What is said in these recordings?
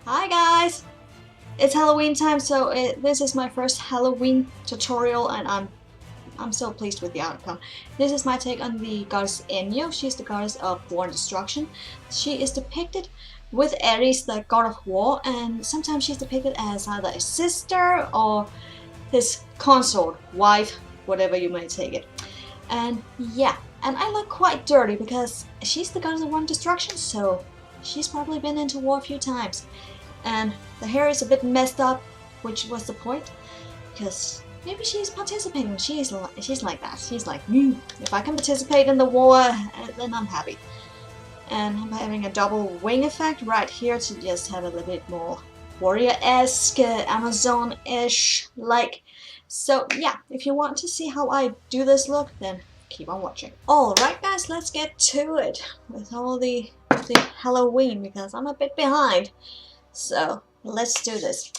Hi guys! It's Halloween time, so this is my first Halloween tutorial and I'm so pleased with the outcome. This is my take on the goddess Enyo. She's the goddess of war and destruction. She is depicted with Ares, the god of war, and sometimes she's depicted as either a sister or his consort, wife, whatever you may take it. And yeah, and I look quite dirty because she's the goddess of war and destruction, so she's probably been into war a few times. And the hair is a bit messed up, which was the point, because maybe she's participating. She's like that. She's like, if I can participate in the war, then I'm happy. And I'm having a double wing effect right here to just have a little bit more warrior-esque, Amazon-ish like. So yeah, if you want to see how I do this look, then keep on watching. Alright guys, let's get to it with all the Halloween, because I'm a bit behind. So let's do this.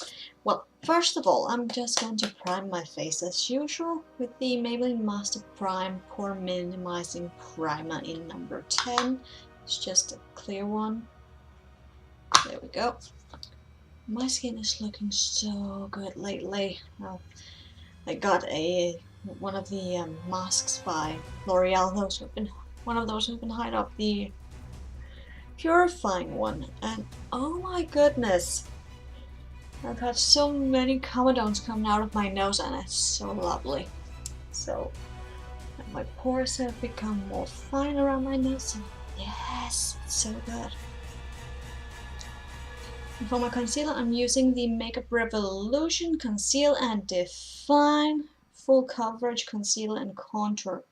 Well, first of all, I'm just going to prime my face as usual with the Maybelline Master Prime Pore Minimizing Primer in number 10. It's just a clear one. There we go. My skin is looking so good lately. I got one of the masks by L'Oreal. One of those who've been hiding up the purifying one, and oh my goodness, I've had so many comedones coming out of my nose and it's so lovely. So my pores have become more fine around my nose, so yes, it's so good. And for my concealer, I'm using the Makeup Revolution Conceal and Define Full Coverage Concealer and Contour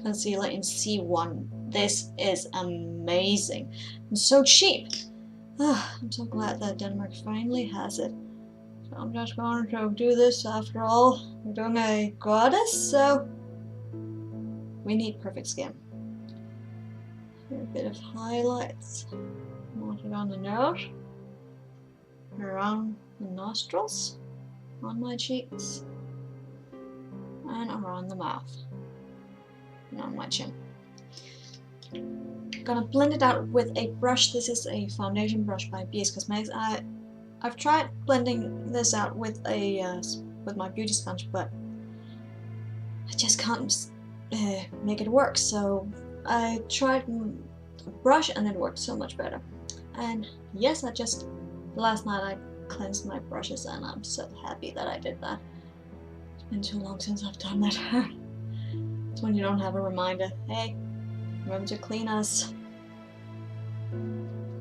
Concealer in C1. This is amazing and so cheap. I'm so glad that Denmark finally has it. So I'm just going to do this. After all, we're doing a goddess, so we need perfect skin. A bit of highlights. Want it on the nose, around the nostrils, on my cheeks, and around the mouth, and on my chin. Gonna blend it out with a brush. This is a foundation brush by BS Cosmetics. I've tried blending this out with my beauty sponge, but I just can't make it work. So I tried a brush, and it worked so much better. And yes, last night I cleansed my brushes, and I'm so happy that I did that. It's been too long since I've done that. It's when you don't have a reminder. Hey, remember to clean us.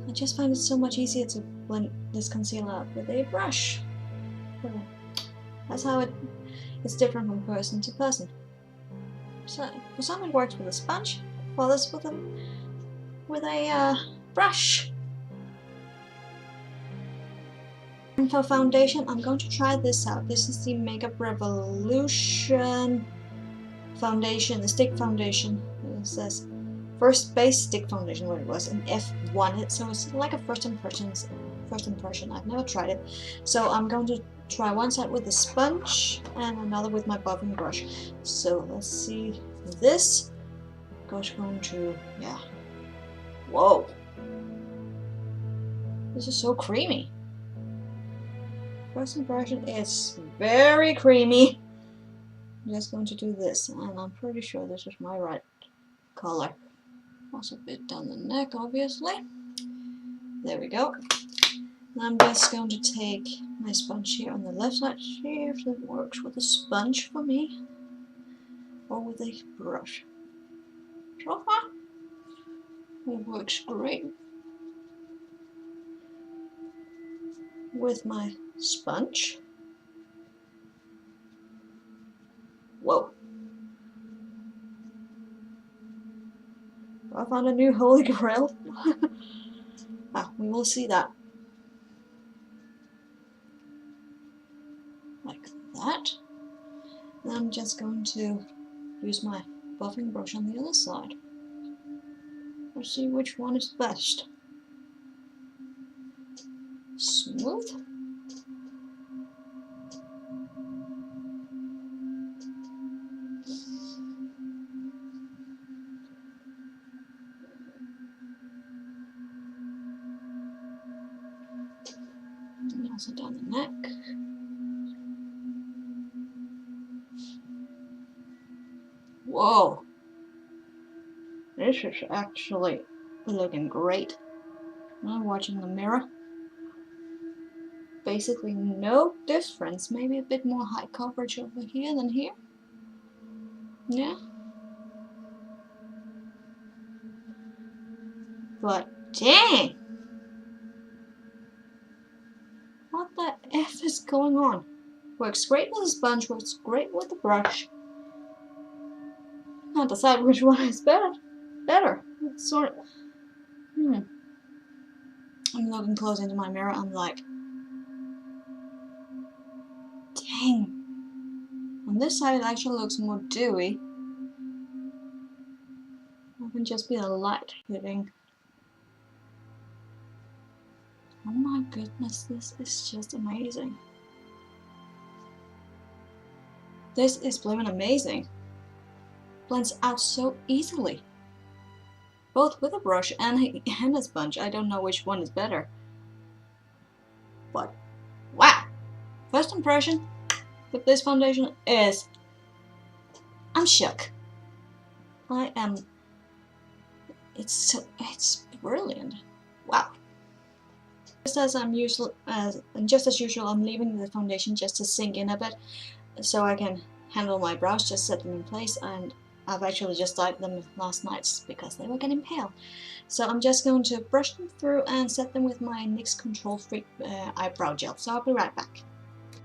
I just find it so much easier to blend this concealer out with a brush. That's how it's different from person to person. So for some it works with a sponge, for others with a brush. And for foundation, I'm going to try this out. This is the Makeup Revolution foundation, the stick foundation. It says first base stick foundation, what it was, in F1. So it's like a first impression. I've never tried it. So I'm going to try one side with a sponge and another with my buffing brush. So let's see. This goes going to, yeah. Whoa. This is so creamy. First impression is very creamy. I'm just going to do this, and I'm pretty sure this is my right color. Also a bit down the neck, obviously. There we go. And I'm just going to take my sponge here on the left side, see if it works with a sponge for me, or with a brush. So far, it works great with my sponge. Whoa. I found a new holy grail. We will see that. Like that. And I'm just going to use my buffing brush on the other side. Let's see which one is best. Smooth. Also down the neck. Whoa! This is actually looking great. I'm watching the mirror. Basically no difference. Maybe a bit more high coverage over here than here. Yeah. But dang! What the F is going on? Works great with a sponge, works great with a brush. Can't decide which one is better. It's sort of... I'm looking close into my mirror, I'm like... Dang! On this side it actually looks more dewy. It can just be the light hitting. Oh my goodness, this is just amazing. This is blooming amazing. Blends out so easily. Both with a brush and a sponge. I don't know which one is better. But, wow! First impression with this foundation is... I'm shook. I am... It's brilliant. Wow. Just as usual, I'm leaving the foundation just to sink in a bit, so I can handle my brows, just set them in place, and I've actually just dyed them last night because they were getting pale. So I'm just going to brush them through and set them with my NYX Control Freak eyebrow gel. So I'll be right back.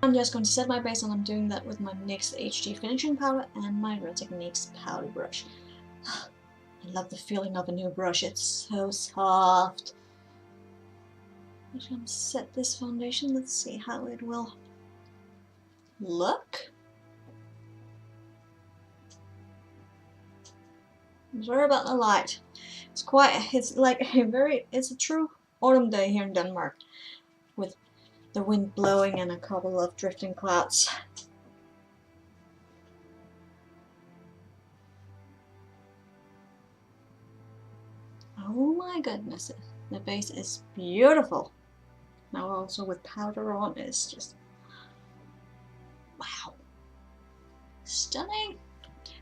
I'm just going to set my base, and I'm doing that with my NYX HD finishing powder and my Real Techniques powder brush. I love the feeling of a new brush, it's so soft. I'm just going to set this foundation, let's see how it will look. I'm sorry about the light. It's like it's a true autumn day here in Denmark, with the wind blowing and a couple of drifting clouds. Oh my goodness, the base is beautiful. Now also with powder on, it's just wow, stunning.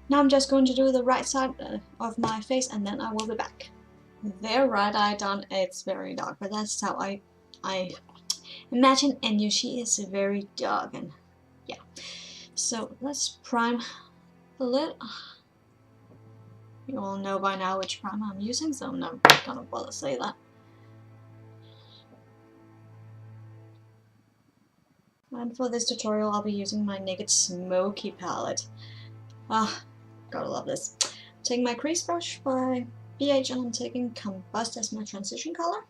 Now I'm just going to do the right side of my face, and then I will be back. There, right eye done. It's very dark, but that's how I imagine Enyo. She is very dark, and yeah. So let's prime the lid. You all know by now which primer I'm using, so I'm not gonna bother say that. And for this tutorial, I'll be using my Naked Smoky palette. Ah, gotta love this. I'm taking my crease brush by BH, and I'm taking Combust as my transition color.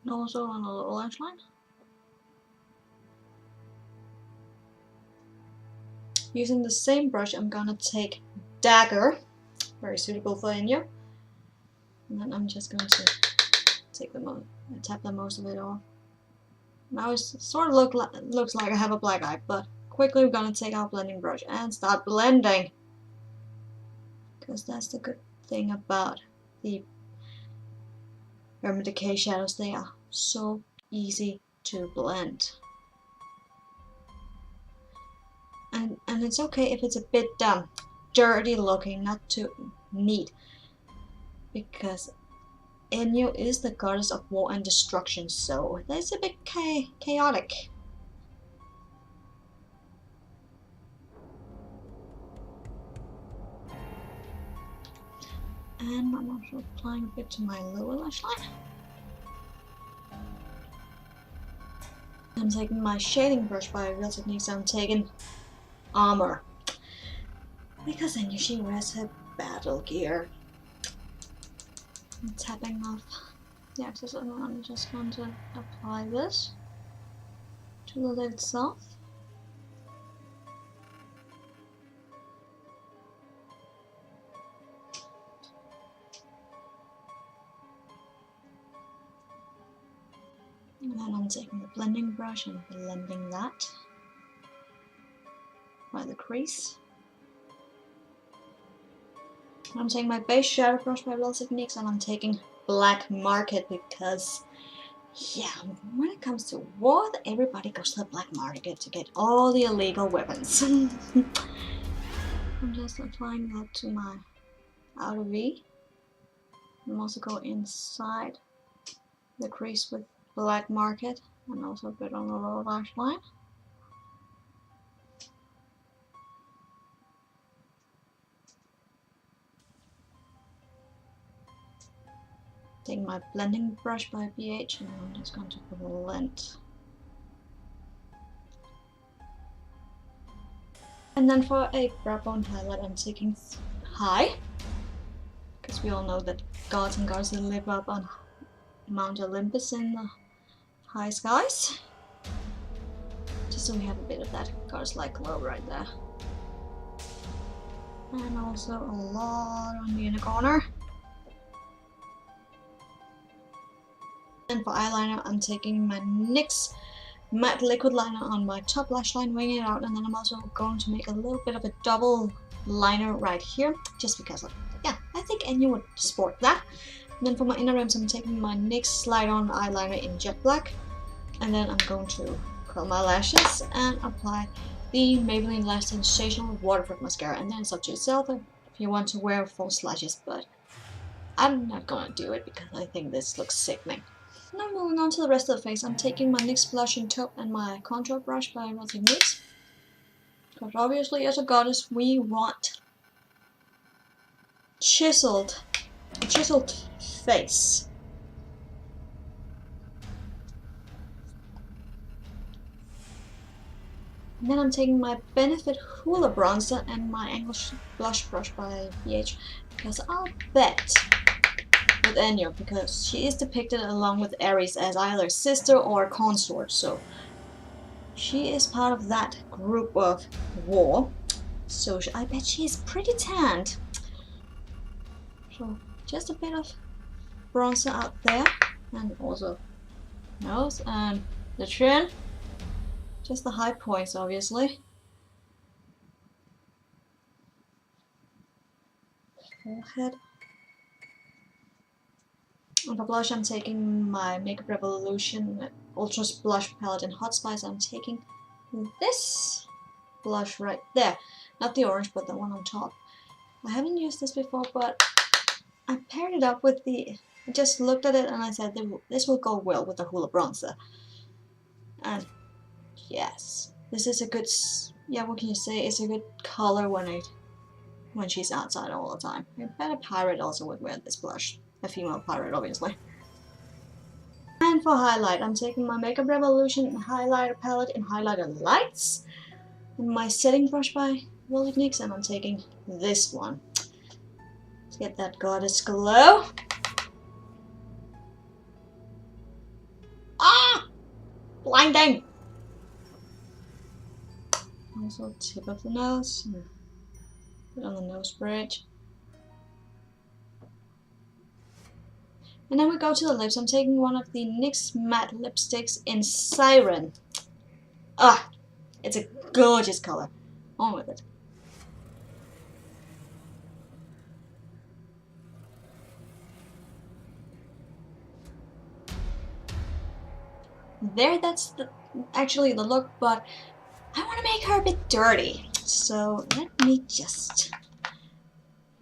And also on a little lash line. Using the same brush, I'm gonna take Dagger, very suitable for Enyo. And then I'm just going to take tap the most of it off. Now it sort of looks like I have a black eye, but quickly we're gonna take our blending brush and start blending. Because that's the good thing about the Urban Decay shadows, they are so easy to blend. And it's okay if it's a bit dirty looking, not too neat, because Enyo is the goddess of war and destruction, so that's a bit chaotic. And I'm also applying a bit to my lower lash line. I'm taking my shading brush by Real Techniques, I'm taking Armor, because Enyo, she wears her battle gear. I'm tapping off the excess, and I'm just going to apply this to the lid itself. And then I'm taking the blending brush and blending that by the crease. I'm taking my base shadow brush by Real Techniques, and I'm taking Black Market because, yeah, when it comes to war, everybody goes to the black market to get all the illegal weapons. I'm just applying that to my outer V. I'm also go inside the crease with Black Market and also a bit on the lower lash line. Taking my blending brush by BH, and I'm just going to blend. And then for a brow bone highlight, I'm taking High, because we all know that gods and goddesses live up on Mount Olympus in the high skies. Just so we have a bit of that goddess-like glow right there. And also a lot on the inner corner. And for eyeliner, I'm taking my NYX matte liquid liner on my top lash line, winging it out, and then I'm also going to make a little bit of a double liner right here, just because of, yeah, I think Enyo would sport that. And then for my inner rims, I'm taking my NYX Slide On eyeliner in jet black, and then I'm going to curl my lashes and apply the Maybelline Lash Sensational Waterproof Mascara. And then it's up to yourself if you want to wear false lashes, but I'm not gonna do it because I think this looks sickening. Now moving on to the rest of the face, I'm taking my NYX Blush and Taupe and my contour brush by Real Techniques. Because obviously as a goddess we want a chiseled face. And then I'm taking my Benefit Hoola Bronzer and my English Blush Brush by BH, because I'll bet with Enyo, because she is depicted along with Aries as either sister or consort, so she is part of that group of war. So I bet she is pretty tanned. So just a bit of bronzer out there, and also nose and the chin. Just the high points, obviously. Forehead. And for blush, I'm taking my Makeup Revolution Ultra Blush Palette in Hot Spice. I'm taking this blush right there. Not the orange, but the one on top. I haven't used this before, but I paired it up with the... I just looked at it and I said, this will go well with the Hoola Bronzer. And yes, this is a good... Yeah, what can you say? It's a good color when she's outside all the time. I bet a pirate also would wear this blush. A female pirate, obviously. And for highlight, I'm taking my Makeup Revolution highlighter palette in Highlighter Lights, and my setting brush by Real Techniques, and I'm taking this one to get that goddess glow. Ah! Blinding! Also tip of the nose, put on the nose bridge. And then we go to the lips. I'm taking one of the NYX matte lipsticks in Siren. Ah! It's a gorgeous color. On with it. There, that's actually the look, but I want to make her a bit dirty. So let me just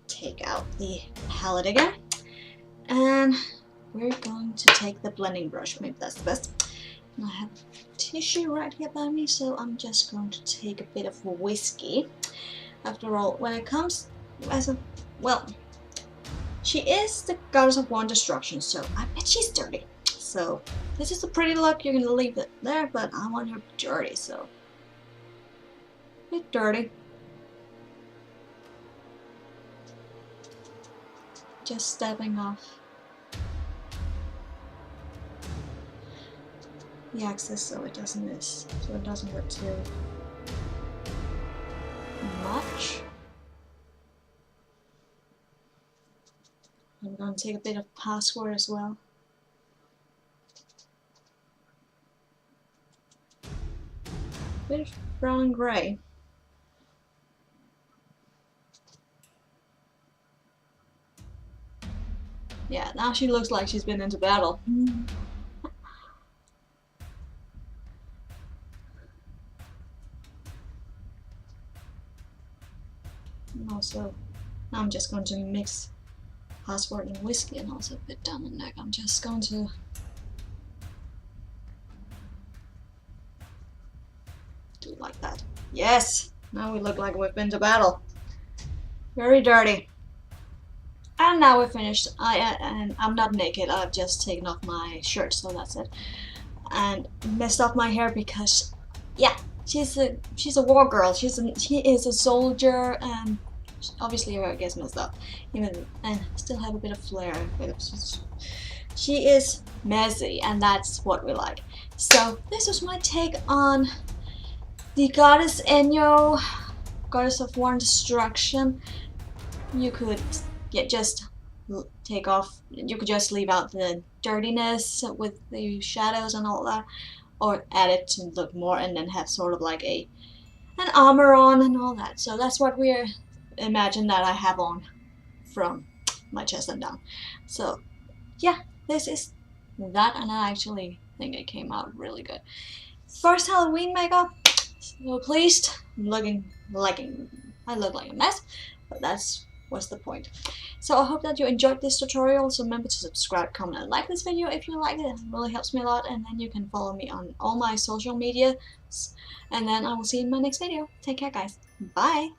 take out the palette again. And we're going to take the blending brush. Maybe that's the best. And I have tissue right here by me, so I'm just going to take a bit of whiskey. After all, when it comes as a... well, she is the goddess of war and destruction, so I bet she's dirty. So this is a pretty look. You're gonna leave it there, but I want her dirty, so a bit dirty. Just stepping off the axis so it doesn't look too much. I'm going to take a bit of Password as well. A bit of brown and grey. Yeah, now she looks like she's been into battle. And also, I'm just going to mix password and whiskey and also put down the neck. I'm just going to do it like that. Yes! Now we look like we've been to battle. Very dirty. And now we're finished. And I'm not naked. I've just taken off my shirt, so that's it. And messed up my hair because, yeah, she's a war girl. She is a soldier, and obviously her hair gets messed up. Even and still have a bit of flair. She is messy, and that's what we like. So this was my take on the goddess Enyo, goddess of war and destruction. You could just take off, you could just leave out the dirtiness with the shadows and all that, or add it to look more and then have sort of like an armor on and all that. So that's what we're imagine that I have on from my chest and down. So yeah, this is that, and I actually think it came out really good. First Halloween makeup, so pleased. I'm looking like I look like a mess, but that's what's the point. So I hope that you enjoyed this tutorial. So remember to subscribe, comment, and like this video if you liked it. It really helps me a lot. And then you can follow me on all my social media. And then I will see you in my next video. Take care, guys. Bye.